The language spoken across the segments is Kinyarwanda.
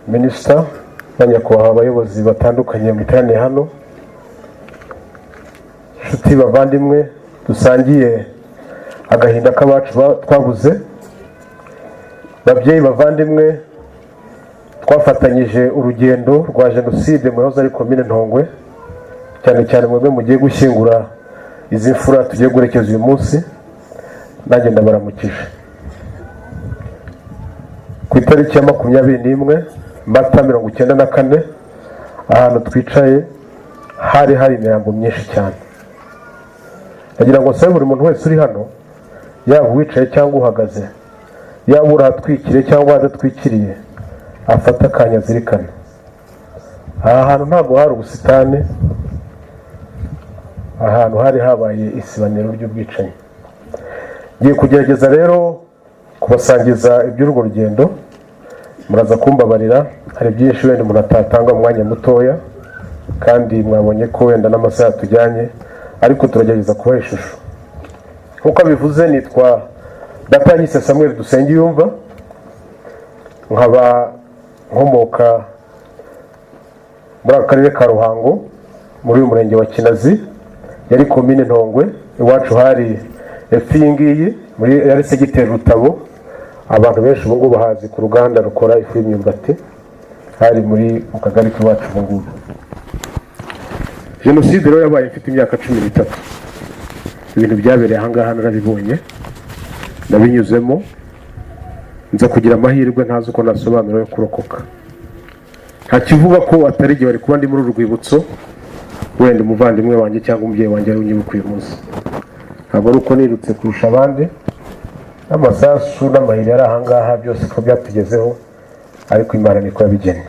minisita na nyakubahwa abayobozi batandukanye muteraniye hano, inshuti bavandimwe dusangiye agahinda k'abacu twabuze, babyeyi bavandimwe twafatanyije urugendo rwa jenoside mu yahoze ari komine Ntongwe, cyane cyane mwebwe mugiye gushyingura izi mfura tugiye guherekeza uyu munsi, nanjye ndabaramukije. Ku itariki ya 21 Mata 1994 ahantu twicaye hari imirambo myinshi cyane. Ndagira ngo sabe buri muntu wese uri hano, yaba wicaye cyangwa uhagaze, yaba uratwikire cyangwa adatwikiriye, afata akanya zirikana. Aha hantu ntabwo hari ubusitani, ahantu hari habaye isibaniro ry'ubwicanyi. Ngiye kugerageza rero kubasangiza iby'urwo rugendo, muraza kumbabarira, hari byinshi wenda umuntu atatanga umwanya mutoya, kandi mwabonye ko wenda n'amasaha tujyanye, ariko turagerageza kubaha ishusho. Nk'uko bivuze, nitwa Datanyise Samuel Dusengiyumva, nkaba nkomoka muri akarere ka Ruhango, muri uyu murenge wa Kinazi, yari komine Ntongwe. Iwacu hari Epfingiyi muri yari segiteri Rutabo, abantu benshi ubu ngubu bahazi ku ruganda rukora ifu y'imyumbati, hari muri mu kagari k'iwacu ubu ngubu. Jenoside rero yabaye ifite imyaka 13. Ibintu byabereye ahangaha narabibonye, nabinyuzemo, nza kugira amahirwe ntazi uko nasobanura yo kurokoka. Nta kivuga ko atari igihe bari kuba ndi muri urwibutso, wenda umuvandimwe wanjye cyangwa umubyeyi wanjye ari unyibuka uyu munsi. Ntabwo ari uko nirutse kurusha abandi, n'amasasu n'amahiri yari ahangaha byose ko byatugezeho, ariko Imana niko yabigennye.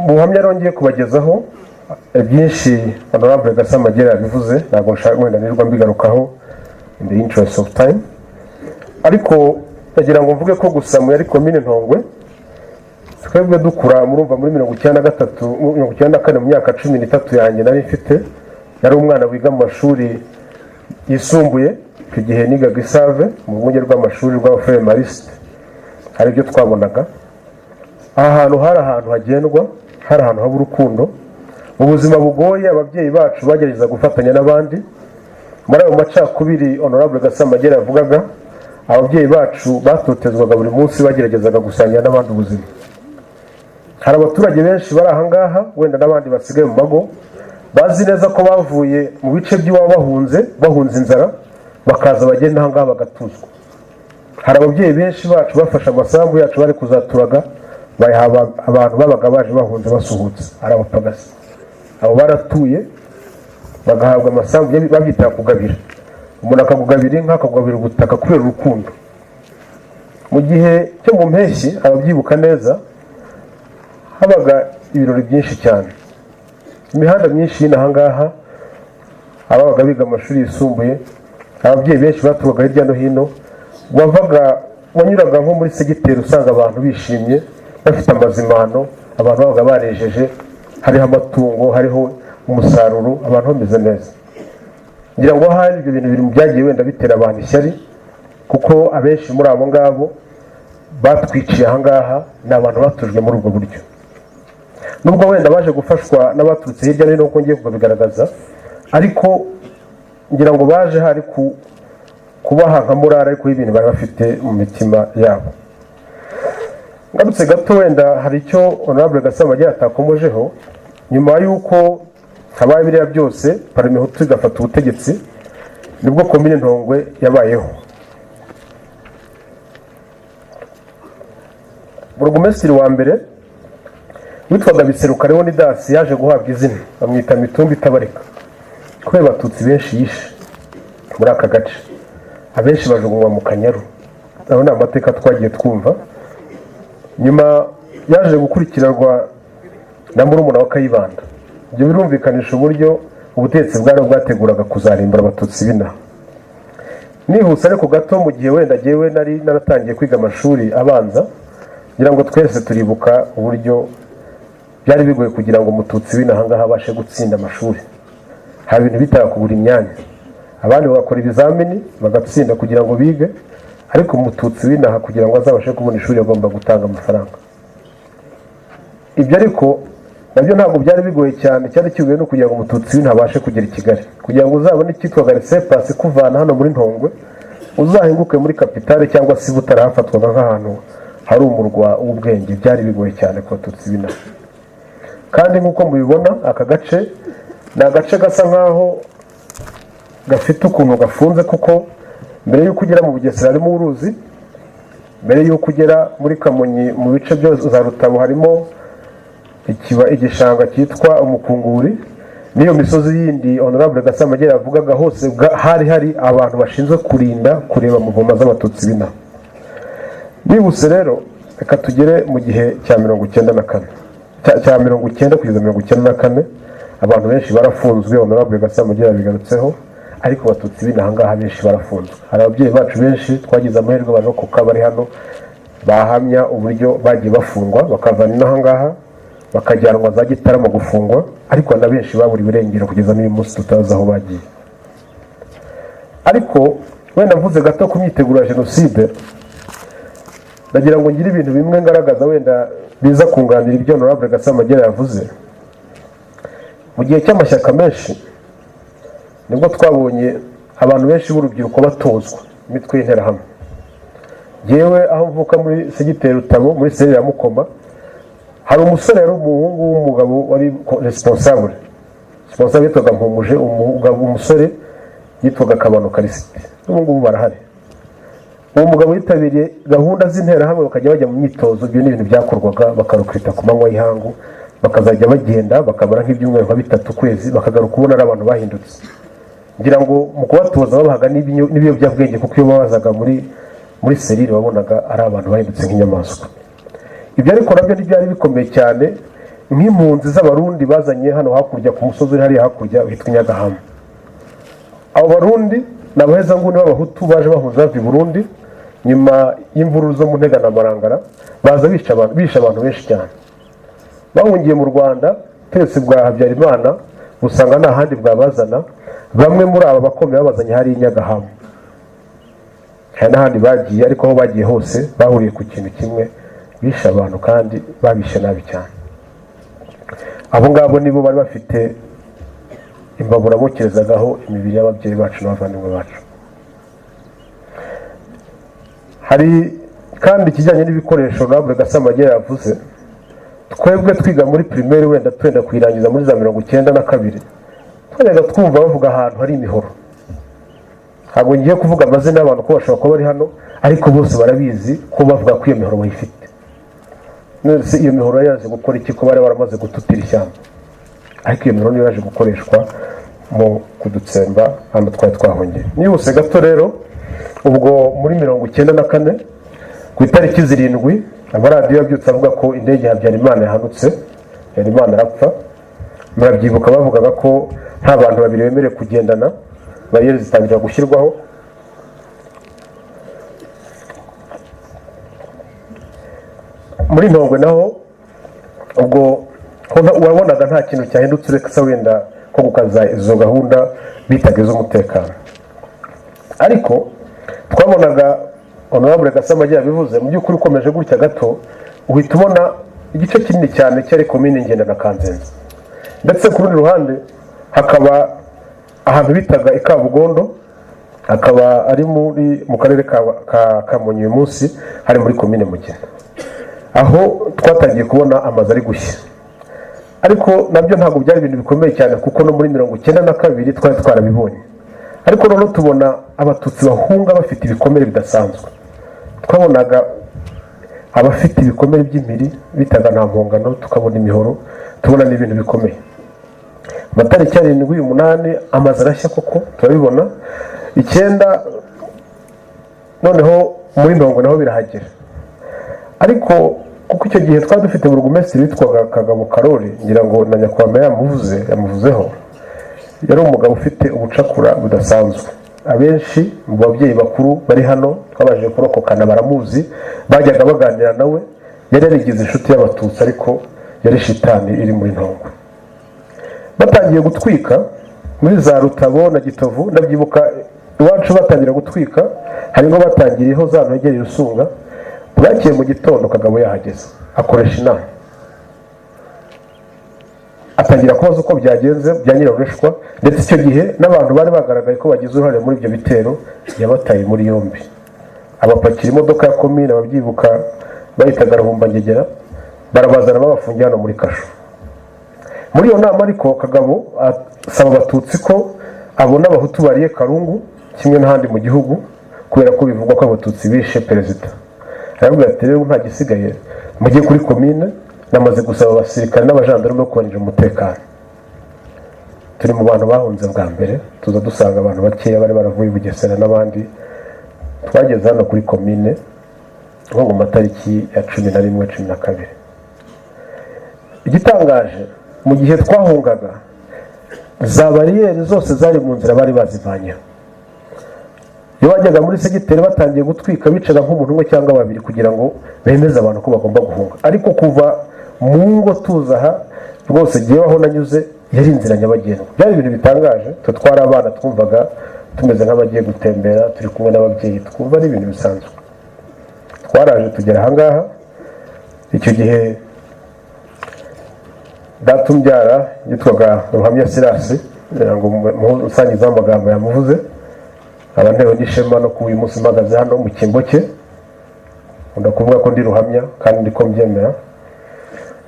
Buhamya rongeye kubagezaho byinshi Honorable Gasamagera bivuze, ntabwo nshaka wenda nirwa mbigarukaho in the interest of time, ariko ndagira ngo mvuge ko gusa mu yari komine Ntongwe twebwe dukura, murumva muri 1994 mu myaka 13 yanjye nari mfite, yari umwana wiga mu mashuri yisumbuye. Icyo gihe nigaga Isave mu rwunge rw'amashuri rw'abafrere Mariste. Hari ibyo twabonaga aha hantu, hari ahantu hagendwa, hari ahantu haba urukundo. Mu buzima bugoye ababyeyi bacu bagerageza gufatanya n'abandi. Muri ayo macakubiri Honorable Gasamagera yavugaga, ababyeyi bacu batotezwaga buri munsi, bageragezaga gusangira n'abandi ubuzima. Hari abaturage benshi bari ahangaha, wenda n'abandi basigaye mu mago, bazi neza ko bavuye mu bice by'iwabo bahunze inzara, bakaza bagenda ahangaha bagatuzwa. Hari ababyeyi benshi bacu bafashe amasambu yacu bari kuzaturaga, bayaha abantu babaga baje bahunze basuhutse, ari abapagasi. Abo baratuye bagahabwa amasambu, babyita kugabira. Umuntu akakugabira inka, akakugabira ubutaka kubera urukundo. Mu gihe cyo mu mpeshyi, ababyibuka neza, habaga ibirori byinshi cyane. Imihanda myinshi y'inahangaha, ababaga biga amashuri yisumbuye, ababyeyi benshi batubaga hirya no hino. Wanyuraga nko muri segiteri usanga abantu bishimye, bafite amazimano, abantu babaga barejeje, hariho amatungo, hariho umusaruro, abantu bameze neza. Ngira ngo hari ibyo bintu biri mu byagiye wenda bitera abantu ishyari, kuko abenshi muri abo ngabo batwiciye ahangaha ni abantu batujwe muri ubwo buryo. Nubwo wenda baje gufashwa n'abaturutse hirya no hino uko ngiye kubigaragaza, ariko ngira ngo baje hari kubaha nka morale, ariko ibintu bari bafite mu mitima yabo. Ngarutse gato, wenda hari icyo Honorable Gasamagera atakomojeho. Nyuma y'uko habaye biriya byose, Parmehutu igafata ubutegetsi, nibwo komine Ntongwe yabayeho. Burugumesitiri wa mbere witwaga Biseruka Leonidas yaje guhabwa izina, bamwita Mitumba Itabarika, kubera abatutsi benshi yishe muri aka gace. Abenshi bajugunywa mu Kanyaru, aho ni amateka twagiye twumva. Nyuma yaje gukurikiranwa na murumuna wa Kayibanda. Ibyo birumvikanisha uburyo ubutegetsi bwari bwateguraga kuzarimbura abatutsi b'inaha. Nihuse ariko gato, mu gihe wenda jyewe nari naratangiye kwiga amashuri abanza, ngira ngo twese turibuka uburyo byari bigoye kugira ngo umututsi w'inaha ngaha abashe gutsinda amashuri. Hari ibintu bitaga kugura imyanya, abandi bagakora ibizamini bagatsinda kugira ngo bige, ariko umututsi w'inaha kugira ngo azabashe kubona ishuri agomba gutanga amafaranga. Ibyo ariko nabyo ntabwo byari bigoye cyane, cyari kigoye no kugira ngo umututsi w'inaha abashe kugera i Kigali, kugira ngo uzabone icyitwaga resepasi kuvana hano muri Ntongwe uzahinguke muri kapitale cyangwa se Butare hafatwaga nk'ahantu hari umurwa w'ubwenge. Byari bigoye cyane ku batutsi b'inaha. Kandi nk'uko mubibona aka gace ni agace gasa nk'aho gafite ukuntu gafunze, kuko mbere y'uko ugera mu Bugesera harimo uruzi, mbere y'uko ugera muri Kamonyi mu bice byose za Rutabo harimo igishanga cyitwa Umukunguri, n'iyo misozi yindi Honorable Gasamagera yavugaga hose hari abantu bashinzwe kurinda kureba muvoma z'abatutsi b'inaha. Nibuse rero reka tugere mu gihe cya 1994 cya 1990 kugeza 1994, abantu benshi barafunzwe. Honorable Gasamagera bigarutseho, ariko abatutsi b'inaha ngaha benshi barafunzwe. Hari ababyeyi bacu benshi twagize amahirwe barokoka bari hano, bahamya uburyo bagiye bafungwa bakavana inaha ngaha bakajyanwa za Gitarama gufungwa, ariko na benshi baburi birengera kugeza n'uyu munsi tutazi aho bagiye. Ariko wenda mvuze gato ku myiteguro ya jenoside, ndagira ngo ngire ibintu bimwe ngaragaza wenda biza kunganira ibyo Honorable Gasamagera yavuze. Mu gihe cy'amashyaka menshi nibwo twabonye abantu benshi b'urubyiruko batozwa imitwe y'interahamwe. Yewe aho mvuka muri segiteri Rutabo muri seri ya Mukoma, hari umusore yari umuhungu w'umugabo wari responsable yitwaga Mpumuje, umusore yitwaga Kabano Karisiti, n'ubu ngubu barahari. Uwo mugabo yitabiriye gahunda z'interahamwe, bakajya bajya mu myitozo. Ibyo ni ibintu byakorwaga, bakarukrita ku manywa y'ihangu, bakazajya bagenda bakabara nk'ibyumweru nka 3 kwezi, bakagaruka kubona ari abantu bahindutse. Ngira ngo mu kubatoza babahaga n'ibiyobyabwenge, kuko iyo babazaga muri serire wabonaga ari abantu bahindutse nk'inyamaswa. Ibyo ariko nabyo ntibyari bikomeye cyane nk'impunzi z'abarundi bazanye hano hakurya ku musozi uri hariya hakurya witwa Nyagahama. Abo barundi ni abahezanguni b'abahutu baje bahunze bava i Burundi nyuma y'imvururu zo mu Ntega na Marangara, baza bisha abantu benshi cyane. Bahungiye mu Rwanda, twese bwa Habyarimana busanga nta handi bwabazana. Bamwe muri aba bakomeye babazanye hari Nyagahama, hari n'ahandi bagiye, ariko aho bagiye hose bahuriye ku kintu kimwe, bisha abantu kandi babishe nabi cyane. Abo ngabo nibo bari bafite imbabura bokerezagaho imibiri y'ababyeyi bacu n'abavandimwe bacu. Hari kandi ikijyanye n'ibikoresho Honorable Gasamagera yavuze. Twebwe twiga muri primaire, wenda twenda kuyirangiza muri za 1992, twajyaga twumva bavuga ahantu hari imihoro. Ntabwo ngiye kuvuga amazina y'abantu ko bashobora kuba bari hano, ariko bose barabizi ko bavuga ko iyo mihoro bayifite. Nese iyo mihoro yaje gukora iki? Ko bari baramaze gututira ishyamba, ariko iyo mihoro niyo yaje gukoreshwa mu kudutsemba hano twari twahongeye. Nibuse gato rero, ubwo muri 1994 ku itariki 7 amaradiyo yabyutse avuga ko indege ya Habyarimana yahanutse, Habyarimana arapfa. Murabyibuka bavugaga ko nta bantu babiri bemerewe kugendana, bariyeri zitangira gushyirwaho. Muri Ntongwe naho ubwo wabonaga nta kintu cyahindutse uretse wenda ko gukaza izo gahunda bitaga iz'umutekano. Ariko twabonaga Honorable Gasamagera bivuze, mu by'ukuri ukomeje gutya gato uhita ubona igice kinini cyane cyari komine Ngenda na Kanzenze, ndetse ku rundi ruhande hakaba ahantu bitaga Ikabugondo, akaba ari mu karere ka Kamonyi. Uyu munsi hari muri komine Mugina, aho twatangiye kubona amazu ari gushya. Ariko nabyo ntabwo byari ibintu bikomeye cyane, kuko no muri 1992 twari twarabibonye. Ariko noneho tubona abatutsi bahunga bafite ibikomere bidasanzwe. Twabonaga abafite ibikomere by'imiri bitaga nta mpongano, tukabona imihoro, tubona n'ibintu bikomeye. Amatariki 7 8 amazu arashya koko turabibona. 9 noneho muri Ntongwe naho birahagera. Ariko kuko icyo gihe twari dufite burugumesitiri witwaga Kagabo Karori, ngira ngo na Nyakwamba yamuvuzeho, yari umugabo ufite ubucakura budasanzwe. Abenshi mu babyeyi bakuru bari hano twabashije kurokokana baramuzi, bajyaga baganira nawe. Yari yarigize inshuti y'abatutsi, ariko yari shitani iri muri Ntongwe. Batangiye gutwika muri za Rutabo na Gitovu, ndabyibuka iwacu batangira gutwika hari ngo batangiriyeho za ntogereye usunga bwakiye mu gitondo Kagabo yahageze akoresha inama atangira kubaza uko byagenze bya nyirarureshwa ndetse icyo gihe n'abantu bari bagaragaye ko bagize uruhare muri ibyo bitero yabataye muri yombi abapakira imodoka ya komine ababyibuka bahitaga Ruhumbangegera barabazana babafungiye hano muri kasho. Muri iyo nama ariko Kagabo asaba abatutsi ko abona abahutu bariye Karungu kimwe n'ahandi mu gihugu kubera ko bivugwa ko abatutsi bishe perezida. Aravuga ati rero nta gisigaye mujye kuri komine namaze gusaba abasirikare n'abajandarume kubarira umutekano. Turi mu bantu bahunze bwa mbere tuza dusanga abantu bakeya bari baravuye Bugesera n'abandi twageze hano kuri komine nko mu matariki ya 11 12. Igitangaje mu gihe twahungaga za bariyeri zose zari mu nzira bari bazivanye. Iyo bajyaga muri segiteri batangiye gutwika bicaga nk'umuntu umwe cyangwa babiri kugira ngo bemeze abantu ko bagomba guhunga. Ariko kuva mu ngo tuzaha rwose giye aho nanyuze yari inzira nyabagendwa. Byari ibintu bitangaje twari abana twumvaga tumeze nk'abagiye gutembera turi kumwe n'ababyeyi twumva ari ibintu bisanzwe. Twaraje tugera aha ngaha icyo gihe datumbyara yitwaga Ruhamya Sirasi ngo musangiza amagambo yamuvuze abantewe n'ishema no kuba uyu munsi mpagaze hano mu kimbo cye ndakuvuga ko ndi Ruhamya kandi ndiko mbyemera.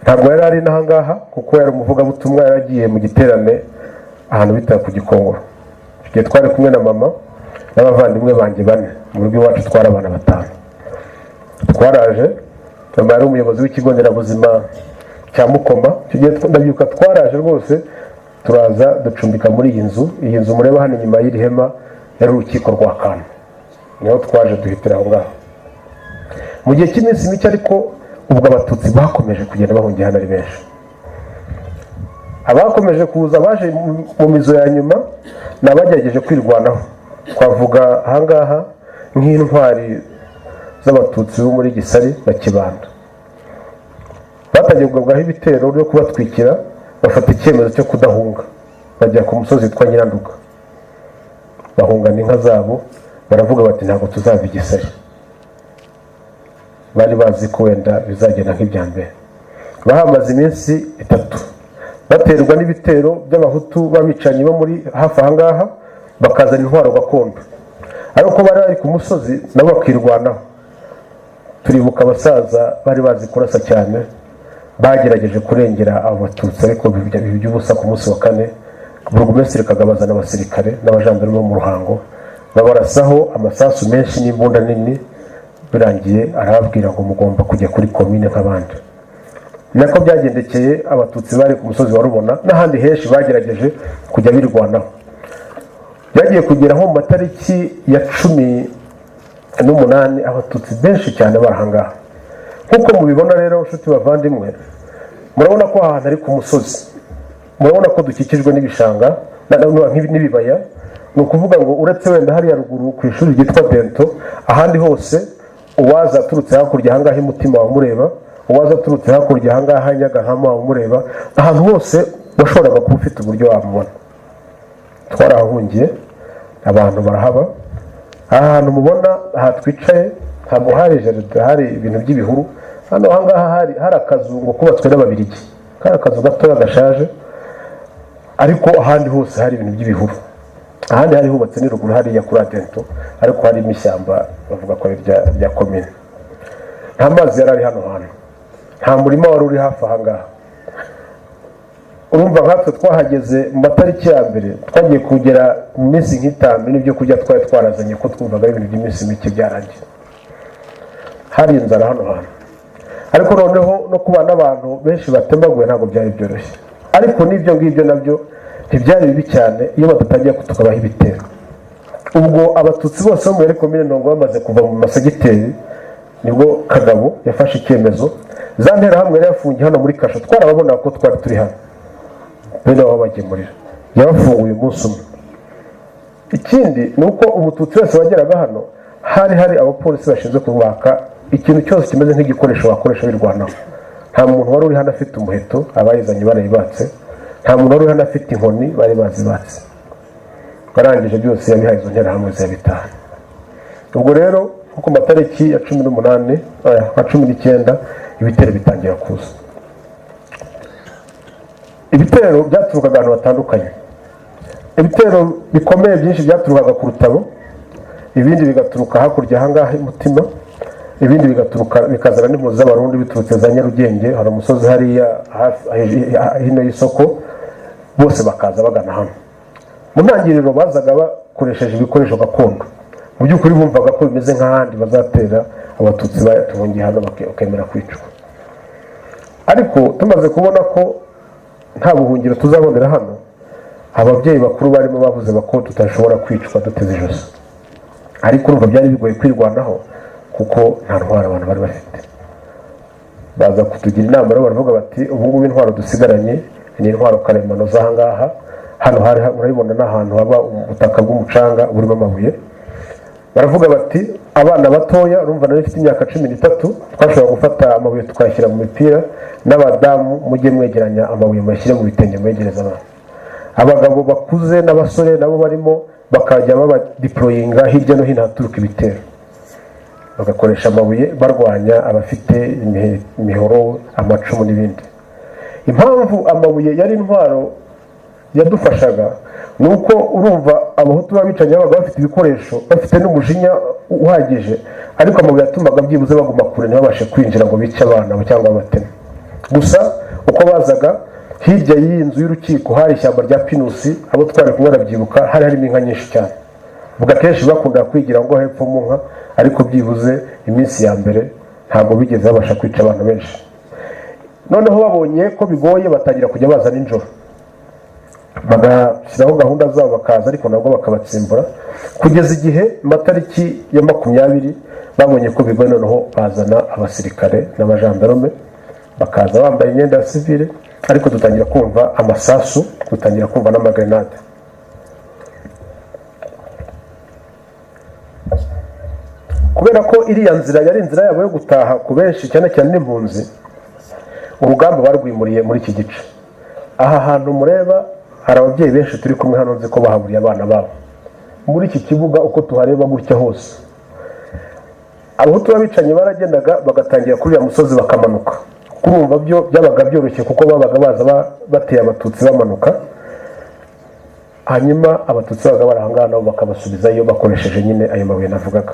Ntabwo yari ari nahangaha kuko yari umuvugabutumwa yaragiye mu giterane ahantu bita ku Gikongoro. Igihe twari kumwe na mama n'abavandimwe banjye bane mu rugo iwacu twari abana batanu. Twaraje mama yari umuyobozi w'ikigo nderabuzima cya Mukoma. Tugiye ndabyuka twaraje rwose turaza ducumbika muri iyi nzu mureba hano inyuma y'iri hema yari urukiko rwa Kano. Niho twaje duhitira aho ngaho. Mu gihe cy'iminsi mike ariko ubwo abatutsi bakomeje kugenda bahungiye hano ari benshi. Abakomeje kuza baje mu mizo ya nyuma nabagerageje kwirwanaho. Twavuga aha ngaha nk'intwari z'abatutsi bo muri Gisari na Kibanda. Batangiye kugabwaho ibitero byo kubatwikira bafata icyemezo cyo kudahunga bajya ku musozi twa Nyiranduga bahungana inka zabo baravuga bati ntabwo tuzava Gisari. Bari bazi ko wenda bizagenda nk'ibya mbere. Bahamaze iminsi 3 baterwa n'ibitero by'abahutu babicanyi bo muri hafi aha ngaha bakazana intwaro gakondo ariko bari bari ku musozi nabo bakirwanaho. Turibuka abasaza bari bazi kurasa cyane bagerageje kurengera abatutsi ariko by'ubusa ku munsi wa 4 burugumesitiri Kagabazana abasirikare n'abajandarume bo mu Ruhango babarasaho amasasu menshi n'imbunda nini. Birangiye arababwira ngo mugomba kujya kuri komine nk'abandi. Nako byagendekeye abatutsi bari ku musozi wa Rubona n'ahandi henshi bagerageje kujya birwanaho. Byagiye kugera nko mu matariki ya 18 abatutsi benshi cyane barahanga. Nkuko mubibona rero nshuti bavandimwe murabona ko ahantu ari ku musozi murabona ko dukikijwe n'ibishanga n'ibibaya. Ni ukuvuga ngo uretse wenda hari ya ruguru ku ishuri ryitwa Dento ahandi hose uwaza aturutse hakurya ahangaha imutima wa Mureba uwaza aturutse hakurya ahangaha Nyagahama wa Mureba ahantu hose washoboraga kuba ufite uburyo wamubona. Twarahungiye abantu barahaba. Ahantu mubona aha twicaye ntabwo hari jaride hari ibintu by'ibihuru. Hano ahangaha hari akazu ngo kubatswe n'Ababiligi kari akazu gatoya gashaje ariko ahandi hose hari ibintu by'ibihuru. Ahandi hari hubatse ni ruguru hari ya kuri Dento ariko hari imishyamba bavuga ko bya komine. Nta mazi yarari hano hantu nta murima wari uri hafi ahangaha. Urumva nkatwe twahageze mu matariki ya mbere twagiye kugera mu minsi nk'itanu n'ibyo kujya twari twarazanye ko twumvaga ibintu by'iminsi mike byarangiye. Hari inzara hano hantu ariko noneho no kuba n'abantu benshi batembaguye ntabwo byari byoroshye. Ariko n'ibyo ngibyo nabyo ntibyari bibi cyane iyo badatangiye kutukabaho ibitero. Ubwo abatutsi bose bo muri komine Ndongo bamaze kuva mu masegiteri nibwo Kagabo yafashe icyemezo. Za nterahamwe yari yafungiye hano muri kasho twarababona ko twari turi hano bene babagemurira yabafunguye umunsi umwe. Ikindi ni uko umututsi wese wageraga hano hari abapolisi bashinzwe kubaka ikintu cyose kimeze nk'igikoresho wakoresha birwanaho. Nta muntu wari uri hano afite umuheto abayizanye barayibatse. Nta muntu wari hano afite inkoni bari bazibatse. arangije byose yabihaye izo nterahamwe z'abitaha. Ubwo rero nko ku matariki ya 18 na 19 ibitero bitangira kuza. Ibitero byaturukaga ahantu batandukanye. Ibitero bikomeye byinshi byaturukaga ku Rutabo, ibindi bigaturuka hakurya ahangaha Mutima, ibindi bigaturuka bikazana n'impuzu z'abarundi biturutse za Nyarugenge, hari umusozi hariya hino y'isoko, bose bakaza bagana hano. Mu ntangiriro bazaga bakoresheje ibikoresho gakondo, mu by'ukuri bumvaga ko bimeze nk'ahandi bazatera abatutsi bayatubongiye hano bakemera kwicwa. Ariko tumaze kubona ko nta buhungiro tuzabonera hano, ababyeyi bakuru barimo bavuze bako tutashobora kwicwa duteze ijosi. Ariko urumva byari bigoye kwirwanaho kuko nta ntwaro abantu bari bafite. Baza kutugira inama rero baravuga bati ubu ngubu intwaro dusigaranye ni intwaro karemano z'ahangaha. Hano hari urabibona n'ahantu haba ubutaka bw'umucanga burimo amabuye. Baravuga bati abana batoya urumva nari mfite imyaka 13 twashobora gufata amabuye tukayashyira mu mipira, n'abadamu mujye mwegeranya amabuye mashyire mu bitenge mwegereza abana. Abagabo bakuze n'abasore nabo barimo bakajya baba deployinga hirya no hino haturuka ibitero, bagakoresha amabuye barwanya abafite imihoro, amacumu n'ibindi. Impamvu amabuye yari intwaro yadufashaga nuko urumva abahutu babicanye babaga bafite ibikoresho, bafite n'umujinya uhagije, ariko amabuye yatumaga byibuze baguma kure ntibabashe kwinjira ngo bice abana cyangwa abateme. Gusa uko bazaga hirya y'iyi nzu y'urukiko hari ishyamba rya Pinusi, abo twari kumwe barabyibuka, hari harimo inka nyinshi cyane. Vuga kenshi bakunda kwigira ngo hepfo mu nka, ariko byibuze iminsi ya mbere ntabwo bigeze babasha kwica abantu benshi. Noneho babonye ko bigoye batangira kujya baza nijoro, bagashyiraho gahunda zabo bakaza, ariko nabwo bakabatsimbura kugeza igihe matariki ya 20 babonye ko bigoye. Noneho bazana abasirikare n'abajandarume bakaza bambaye imyenda ya civile, ariko dutangira kumva amasasu, dutangira kumva n'amagrenade. Kubera ko iriya nzira yari inzira yabo yo gutaha ku benshi cyane cyane n'impunzi, urugamba barwimuriye muri iki gice. Aha hantu mureba hari ababyeyi benshi turi kumwe hano, nzi ko bahaburiye abana babo muri iki kibuga. Uko tuhareba gutya hose abahutu babicanye baragendaga bagatangira kuri ya musozi bakamanuka. Kurumva byo byabaga byoroshye kuko babaga baza bateye abatutsi bamanuka, hanyuma abatutsi babaga barahangana nabo bakabasubizayo bakoresheje nyine ayo mabuye navugaga.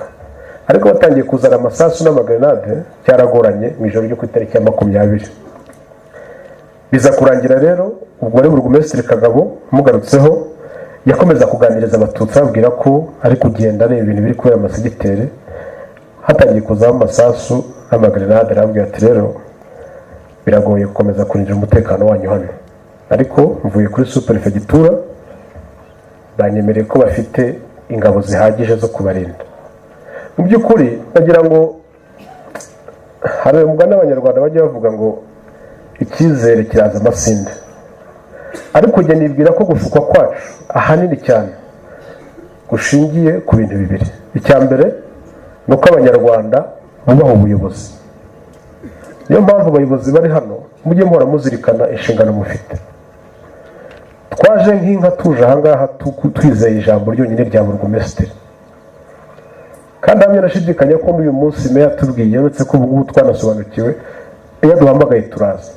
Ariko batangiye kuzana amasasu n'amagrenade cyaragoranye mu ijoro ryo ku itariki ya 20. Biza kurangira rero ubwo rero Burugumesitiri Kagabo mugarutseho yakomeza kuganiriza abatutsi ababwira ko ari kugenda areba ibintu biri kubera amasegitere. Hatangiye kuzaho amasasu n'amagrenade, arabwira ati rero biragoye gukomeza kurindira umutekano wanyu hano, ariko mvuye kuri superefegitura banyemereye ko bafite ingabo zihagije zo kubarinda. Mu by'ukuri nagira ngo hari umugani abanyarwanda bajya bavuga ngo icyizere kiraza amasinde, ariko njye nibwira ko gufukwa kwacu ahanini cyane gushingiye ku bintu bibiri. Icya mbere ni uko abanyarwanda bubaha ubuyobozi. Niyo mpamvu abayobozi bari hano mujye muhora muzirikana inshingano mufite. Twaje nk'inka tuje ahangaha twizeye ijambo ryonyine rya Burugumesitiri, kandi hamwe nashidikanya ko n'uyu munsi meya tubwiye uretse ko ubu twanasobanukiwe, iyo duhamagaye turaza,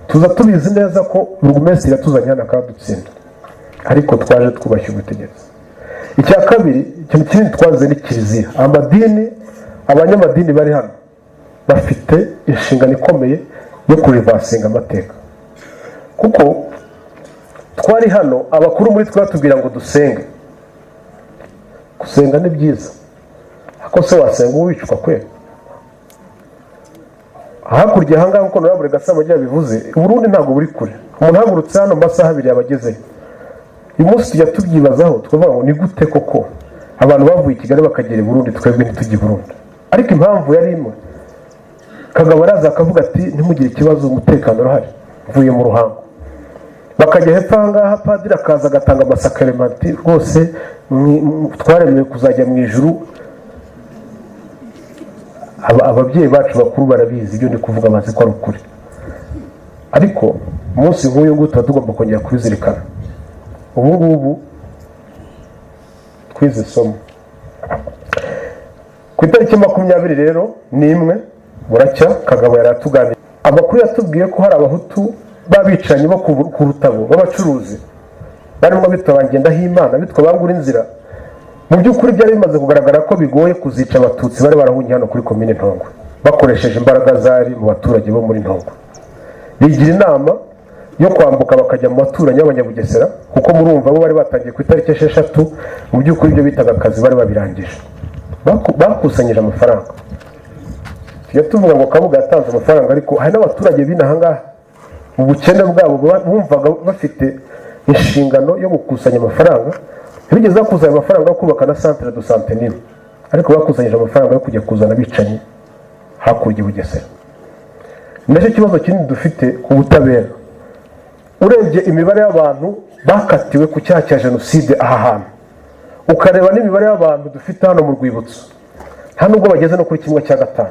tuza tubizi neza ko Burugumesitiri yatuzanye hano akadutsinda, ariko twaje twubashye ubutegetsi. Icya kabiri, ikintu kinini twaze ni kiliziya. Amadini, abanyamadini bari hano bafite inshingano ikomeye yo kurivasinga amateka, kuko twari hano abakuru muri twe batubwira ngo dusenge. Gusenga ni byiza, ako se wasenga uwicwa kwera? Hakurya ahangaha uko Honorable Gasama yabivuze, Burundi ntabwo buri kure. Umuntu hagurutse hano masaha 2 yabagezeyo. Uyu munsi tujya tubyibazaho tukavuga ngo ni gute koko abantu bavuye i Kigali bakagera i Burundi twebwe ntitujye i Burundi. Ariko impamvu yari imwe, Kagabo araza akavuga ati ntimugire ikibazo, umutekano urahari, mvuye mu Ruhango. Bakajya hepfo ahangaha padiri akaza agatanga amasakarementi, rwose twaremewe kuzajya mu ijuru. Ababyeyi bacu bakuru barabizi ibyo ndi kuvuga, bazi ko ari ukuri. Ariko umunsi nk'uyu nguyu tuba tugomba kongera kubizirikana. Ubu ngubu kwize somo. Ku itariki 20 rero n'imwe buracya Kagabo yaratuganira amakuru yatubwiye ko hari abahutu babicanyi bo ku Rutabo b'abacuruzi barimo bitwa Bangendahimana bitwa Bangura Inzira. Mu by'ukuri byari bimaze kugaragara ko bigoye kuzica abatutsi bari barahungiye hano kuri komine Ntongwe bakoresheje imbaraga zari mu baturage bo muri Ntongwe. Bigira inama yo kwambuka bakajya mu baturanyi b'Abanyabugesera kuko murumva bo bari batangiye ku itariki 6 mu by'ukuri ibyo bitaga akazi bari babirangije. Bakusanyije amafaranga. Tujya tuvuga ngo Kabuga yatanze amafaranga ariko hari n'abaturage b'inahangaha mu bukene bwabo bumvaga bafite inshingano yo gukusanya amafaranga. Bigeze bakusanya amafaranga yo kubaka na centre de santé nini ariko bakusanyije amafaranga yo kujya kuzana bicanyi hakurya Bugesera. Ndetse kibazo kinini dufite ku butabera. Urebye imibare y'abantu bakatiwe ku cyaha cya jenoside aha hantu ukareba n'imibare y'abantu dufite hano mu rwibutso nta nubwo bageze no kuri 1/5.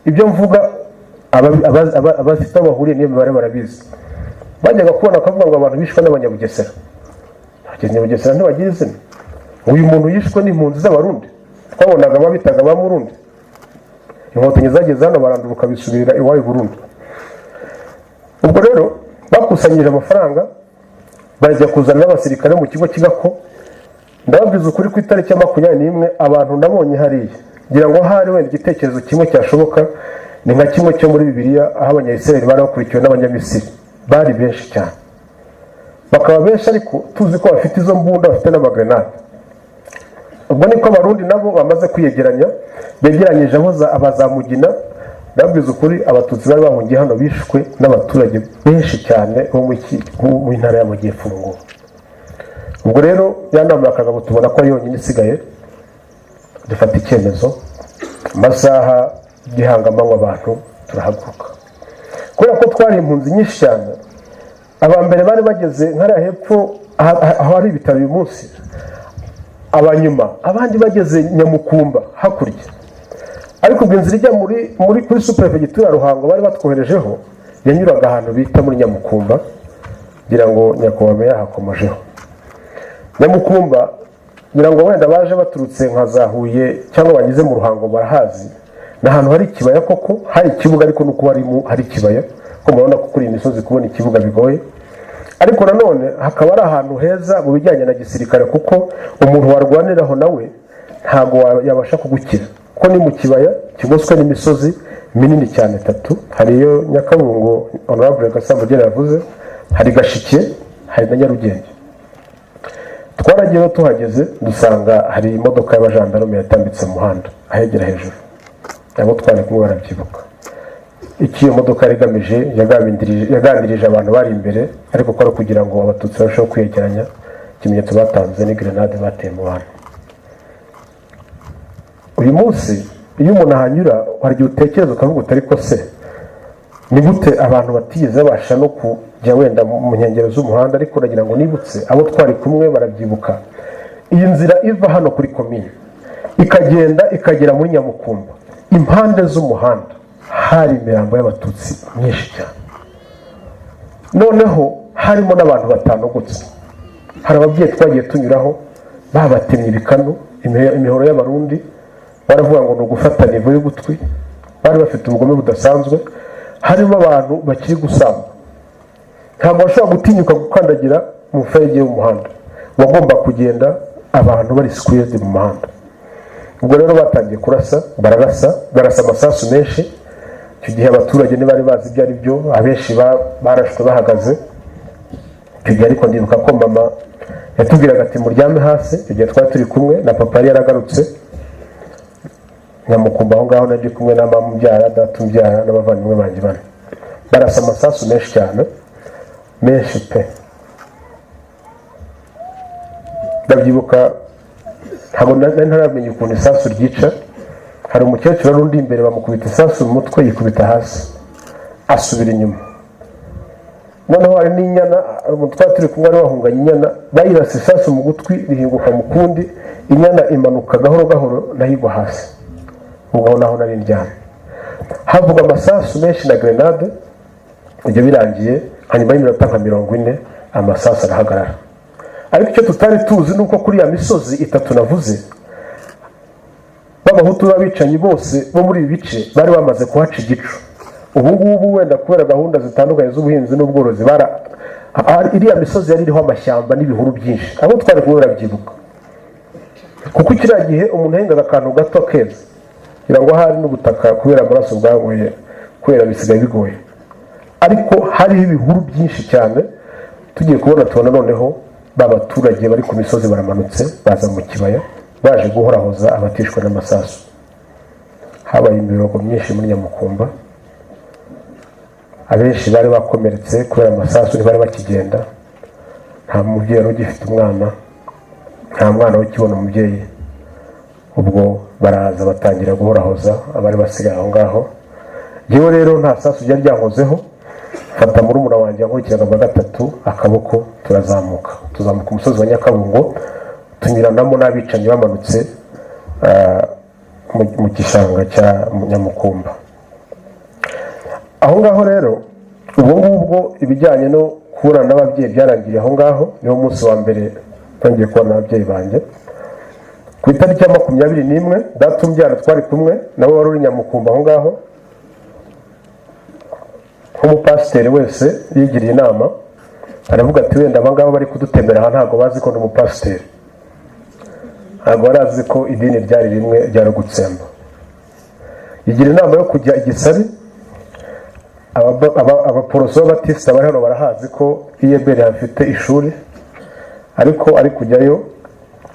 Ibyo mvuga abafite abahuriye n'iyo mibare barabizi. Bajyaga kubona akavuga ngo abantu bishwe n'Abanyabugesera. Abanyabugesera ntibagira izina. Uyu muntu yishwe n'impunzi z'Abarundi twabonaga babitaga ba Murundi. Inkotanyi zageze hano baranduruka bisubirira iwayo Burundi. Ubwo rero bakusanyije amafaranga bajya kuzana n'abasirikare mu kigo kigako. Ndababwiza ukuri ku itariki 21 abantu nabonye hariya ngira ngo hari wenda igitekerezo kimwe cyashoboka ni nka kimwe cyo muri Bibiliya aho Abanyayisiraheli bari bakurikiwe n'Abanyamisiri bari benshi cyane. Bakaba benshi ariko tuzi ko bafite izo mbunda bafite n'amagrenade. Ubwo niko Abarundi nabo bamaze kwiyegeranya begeranyije abazamugina. Ndabwiza ukuri abatutsi bari bahungiye hano bishwe n'abaturage benshi cyane bo mu ntara y'Amajyepfo. Ubwo rero yanama Kagabo tubona ko yonyine isigaye dufata icyemezo amasaha gihangamanywa abantu turahaguruka kubera ko twari impunzi nyinshi cyane. Abambere bari bageze nkara hepfo aho ari ibitaro uyu munsi, abanyuma abandi bageze Nyamukumba hakurya. Ariko ubwinzira ijya kuri superefegitura Ruhango bari batwoherejeho yanyuraga ahantu bita muri Nyamukumba ngira ngo nyakubahwa yahakomejeho. Nyamukumba ngira ngo wenda baje baturutse nka Zahuye cyangwa banyuze mu Ruhango barahazi. Na ahantu hari ikibaya koko hari ikibuga ariko nuko hari ikibaya ko murabona ko kuri imisozi kubona ikibuga bigoye. Ariko nanone hakaba ari ahantu heza mu bijyanye na gisirikare kuko umuntu warwaniraho nawe ntago yabasha kugukira ko ni mu kibaya kigoswe n'imisozi minini cyane 3. Hariyo Nyakabungo Honorable Gasamugera yavuze, hari Gashike, hari na Nyarugenge. Twaragiye tuhageze dusanga hari imodoka y'abajandarume yatambitse mu muhanda ahegera hejuru. Abo twari kumwe barabyibuka. Iki modoka rigamije yaganirije abantu bari imbere ariko ko kugira ngo abatutsi barusheho kwegeranya ikimenyetso batanze ni grenade bateye mu bantu. Uyu munsi iyo umuntu ahanyura hari utekereza ukavuga utari ko se ni gute abantu batigeze babasha no kujya wenda mu nkengero z'umuhanda. Ariko nagira ngo nibutse abo twari kumwe barabyibuka iyi nzira iva hano kuri komine ikagenda ikagera muri Nyamukumba. Impande z'umuhanda hari imirambo y'abatutsi myinshi cyane, noneho harimo n'abantu batanogotse. Hari ababyeyi twagiye tunyuraho babatemye ibikanu imihoro y'Abarundi baravuga ngo no gufata nivo y'ugutwi. Bari bafite ubugome budasanzwe. Harimo abantu bakiri gusamba, ntabwo bashobora gutinyuka gukandagira mu fege y'umuhanda, bagomba kugenda abantu bari squeezed mu muhanda. Ubwo rero batangiye kurasa barasa amasasu menshi. Icyo gihe abaturage ntibari bazi ibyo ari byo, abenshi barashwe bahagaze. Icyo gihe ariko ndibuka ko mama yatubwiraga ati muryame hasi. Icyo gihe twari turi kumwe na papa yari yaragarutse Nyamukumba aho ngaho nagiye kumwe na mama mubyara data mubyara n'abavandimwe banjye bane. Barasa amasasu menshi cyane, menshi pe. Ndabyibuka ntabwo ntaramenya ukuntu isasu ryica. Hari umukecuru n'undi imbere bamukubita isasu mu mutwe yikubita hasi asubira inyuma. Noneho hari n'inyana twari turi kumwe bahunganye inyana bayirasa isasu mu gutwi rihinguka mu kundi, inyana imanuka gahoro gahoro nahigwa hasi. Ubwo naho nari ndyamye. Havuga amasasu menshi na grenade. Ibyo birangiye hanyuma y'iminota nka 40 amasasu arahagarara. ariko icyo tutari tuzi nuko kuri ya misozi itatu navuze b'abahutu b'abicanyi bose bo muri ibi bice bari bamaze kuhaca igicu. ubu ngubu wenda kubera gahunda zitandukanye z'ubuhinzi n'ubworozi iriya misozi yari iriho amashyamba n'ibihuru byinshi, abo twari kumwe barabyibuka, kuko kiriya gihe umuntu ahingaga akantu gato keza kugira ngo hari n'ubutaka kubera amaraso bwaguye, kubera bisigaye bigoye, ariko hariho ibihuru byinshi cyane. Tugiye tubona noneho babaturage bari ku misozi baramanutse baza mu kibaya baje guhorahoza abatishwe n'amasasu. Habaye imirongo myinshi muri Nyamukumba, abenshi bari bakomeretse kubera amasasu, ntibari bakigenda, nta mubyeyi wari ugifite umwana, nta mwana ukibona umubyeyi. Ubwo baraza batangira guhorahoza abari basigaye aho ngaho. Yewe rero nta sasu ryari ryankozeho, fata murumuna wanjye yankurikiraga bwa gatatu akaboko, tuzamuka umusozi wa Nyakabungo, tunyuranamo n'abicanyi bamanutse mu gishanga cya Nyamukumba. Aho ngaho rero ubwo ngubwo ibijyanye no kubona n'ababyeyi byarangiriye aho ngaho. Niwo munsi wa mbere ntangiye kubona n'ababyeyi banjye. Ku itariki ya 21 data umbyara twari kumwe nawe wari uri Nyamukumba aho ngaho. Nk'umupasiteri wese yigiriye inama aravuga ati wenda abangaba bari kudutembera aha ntabwo bazi ko ndi umupasiteri, ntabwo barazi ko idini ryari rimwe ryari gutsemba. Yigira inama yo kujya Igisari. Abaporoso b'abatisita bari hano barahazi ko Iyebere hafite ishuri, ariko ari kujyayo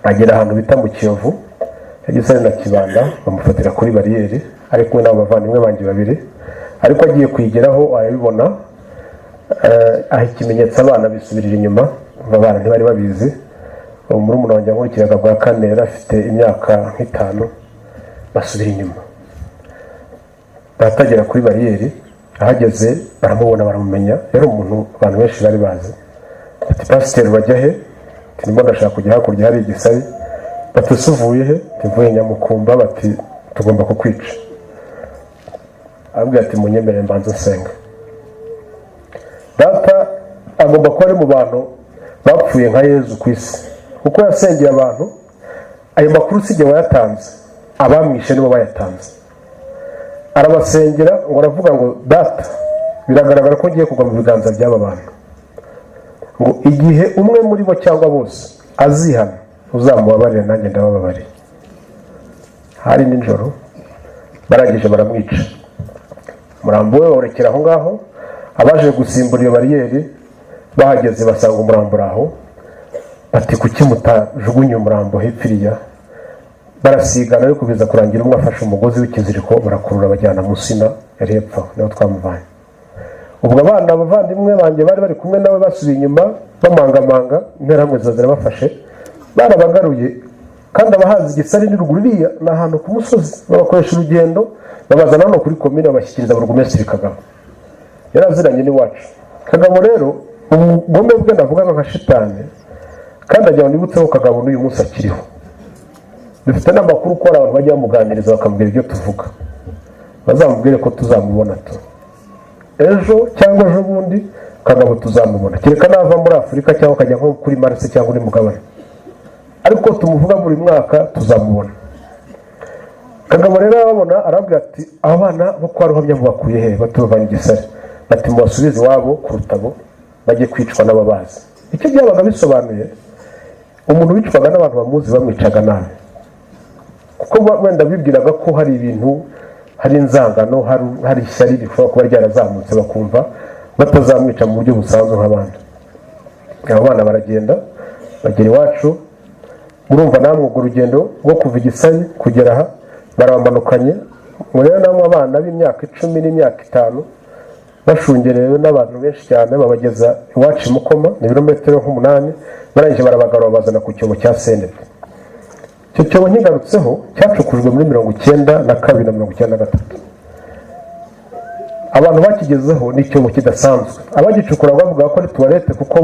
agera ahantu bita mu Kiyovu ya Gisari na Kibanda, bamufatira kuri bariyeri ari kumwe n'abo bavandimwe banjye babiri. Ariko agiye kwigeraho arabibona, aho ikimenyetso abana bisubirira inyuma, abana ntibari babizi. Murumuna wanjye yankurikiraga bwa kane yari afite imyaka nk'itanu, basubira inyuma. Batagera kuri bariyeri, ahageze baramubona baramumenya, yari umuntu abantu benshi bari bazi. Ati pasiteri bajya he? Ndimo ndashaka kujya hakurya hari Igisari. Batusuvuye he? Tuvuye Nyamukumba. Bati tugomba kukwica. Abwira ati munyemerere mbanze nsenga. Data agomba kuba ari mu bantu bapfuye nka Yezu ku isi, kuko yasengeye abantu. Ayo makuru sijye wayatanze, abamwishe nibo bayatanze. Arabasengera ngo aravuga ngo data, biragaragara ko ngiye kugwa mu biganza by'aba bantu, ngo igihe umwe muri bo cyangwa bose azihana uzamubabarira nanjye ndabababariye. Hari nijoro barangije baramwica. Umurambo we worekera aho ngaho. Abaje gusimbura iyo bariyeri bahageze basanga umurambo aho. Bati kuki mutajugunye umurambo hepfiriya? Barasigana ariko biza kurangira umwe afashe umugozi w'ikiziriko barakurura bajyana Musina yari hepfo, naho twamuvanye. Ubwo abana abavandimwe banjye bari bari kumwe nawe basubiye inyuma bamangamanga, interahamwe zirabafashe barabagaruye. Kandi abahazi Igisari ni ruguririya ni ahantu ku musozi, babakoresha urugendo babazana hano kuri komine babashyikiriza burugumesitiri Kagabo. Yaraziranye n'iwacu. Kagabo rero ubugome bwe ndavuga nka shitani, kandi ajya nibutseho Kagabo n'uyu munsi akiriho. Dufite n'amakuru ko abantu bajya bamuganiriza bakamubwira ibyo tuvuga, bazamubwire ko tuzamubona tu ejo cyangwa ejo bundi. Kagabo tuzamubona, kereka nava muri Afurika cyangwa akajya nko kuri Mars cyangwa uri mugabane, ariko tumuvuga buri mwaka tuzamubona. Kagabo rero ababona arabwira ati abana bo kwa Ruhamya bakuye he? Batubavanye Igisari. Bati mubasubize iwabo ku Rutabo bajye kwicwa n'ababazi. Icyo byabaga bisobanuye umuntu wicwaga n'abantu bamuzi bamwicaga nabi, kuko wenda bibwiraga ko hari ibintu, hari inzangano, hari ishyari rishobora kuba ryarazamutse bakumva batazamwica mu buryo busanzwe nk'abandi. Abo bana baragenda bagera iwacu. Murumva namwe urwo rugendo rwo kuva Igisari kugera aha baramanukanye. Mureba namwe abana b'imyaka 10 n'imyaka 5 bashungerewe n'abantu benshi cyane, babageza iwacu Mukoma ni ibirometero 8. Barangije barabagarura bazana ku cyobo cya Senete. Icyo cyobo nkigarutseho cyacukujwe muri 92 na 93. Abantu bakigezeho ni icyobo kidasanzwe. Abagicukura bavuga ko ari toilette kuko